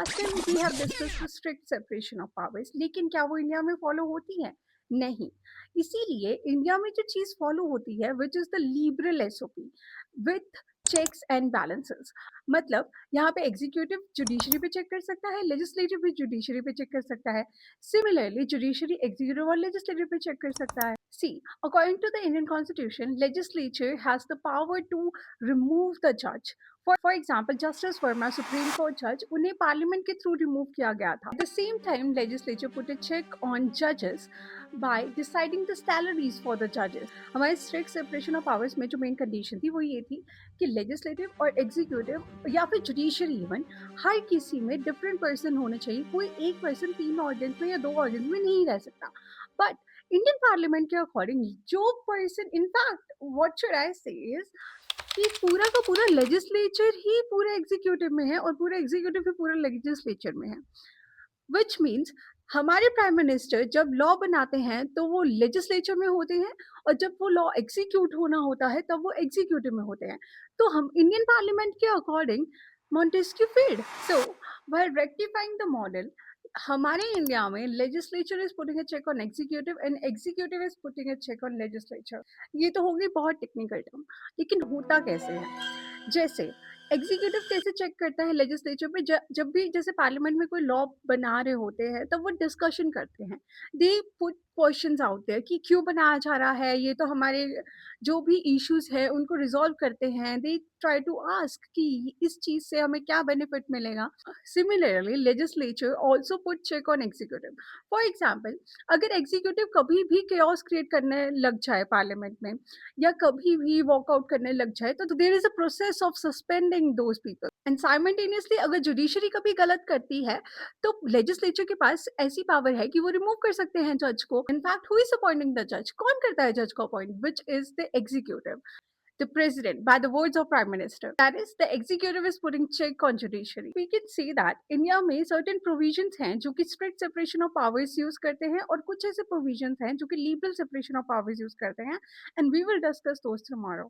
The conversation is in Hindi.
Last time we have discussed the strict separation of powers, लेकिन क्या वो इंडिया में फॉलो होती है? नहीं। इसीलिए इंडिया में जो चीज फॉलो होती है which is the liberal SOP with checks and balances. मतलब यहाँ पे एग्जीक्यूटिव जुडिशरी पे चेक कर सकता है, लेजिस्लेटिव भी जुडिशरी पे चेक कर सकता है, सिमिलरली जुडिशरी एग्जीक्यूटिव और लेजिस्लेटिव पे चेक कर सकता है। सी, according to the Indian constitution, legislature has the power to remove the जज। For example justice Verma, supreme court जज, उन्हें पार्लियामेंट के थ्रू रिमूव किया गया था। At the same time legislature put a check on जजेस bye deciding the salaries for the जजेस। हमारे स्ट्रिक्ट सेपरेशन ऑफ पावर्स में जो मेन कंडीशन थी वो ये थी कि लेजिस्लेटिव और एग्जीक्यूटिव या फिर जुडिशरी इवन, हर किसी में डिफरेंट पर्सन होने चाहिए। कोई एक पर्सन 3 ऑर्गन में या 2 ऑर्गन में नहीं रह सकता। बट इंडियन पार्लियामेंट के अकॉर्डिंग जो person, in fact what should I से इज कि पूरा का पूरा लेजिस्लेचर ही पूरे एग्जीक्यूटिव में है और पूरे एग्जीक्यूटिव भी पूरे लेजिस्लेचर में है। विच मीन्स हमारे प्राइम मिनिस्टर जब लॉ बनाते हैं तो वो लेजिस्लेचर में होते हैं, और जब वो लॉ एग्जीक्यूट होना होता है तब वो एग्जीक्यूटिव में होते हैं। तो हम इंडियन पार्लियामेंट के according Montesquieu failed. So, while rectifying the model, हमारे इंडिया में legislature is putting a check on executive and executive is putting a check on legislature. ये तो होगी बहुत टेक्निकल टर्म, लेकिन होता कैसे है? जैसे एग्जीक्यूटिव कैसे चेक करता है लेजिस्लेचर पे? जब भी जैसे पार्लियामेंट में कोई लॉ बना रहे होते हैं तब वो डिस्कशन करते हैं, they put questions out there कि क्यों बनाया जा रहा है, ये तो हमारे जो भी इश्यूज है उनको रिजॉल्व करते हैं। दे ट्राई टू आस्क कि इस चीज से हमें क्या बेनिफिट मिलेगा। Similarly legislature also put check on executive. For example, अगर एग्जीक्यूटिव कभी भी chaos क्रिएट करने लग जाए पार्लियामेंट में, या कभी भी वॉकआउट करने लग जाए, तो there is a process of suspending those people. And simultaneously अगर जुडिशरी कभी गलत करती है तो लेजिस्लेचर के पास ऐसी पावर है कि वो रिमूव कर सकते हैं जज को। In fact who is appointing the जज? कौन करता है जज को appoint? Which is the executive, the president, by the words of prime minister. That is, the executive is putting check on judiciary. We can see that India में certain provisions हैं जो कि strict separation of powers use करते हैं, और कुछ ऐसे provisions हैं जो कि liberal separation of powers use करते हैं, and we will discuss those tomorrow.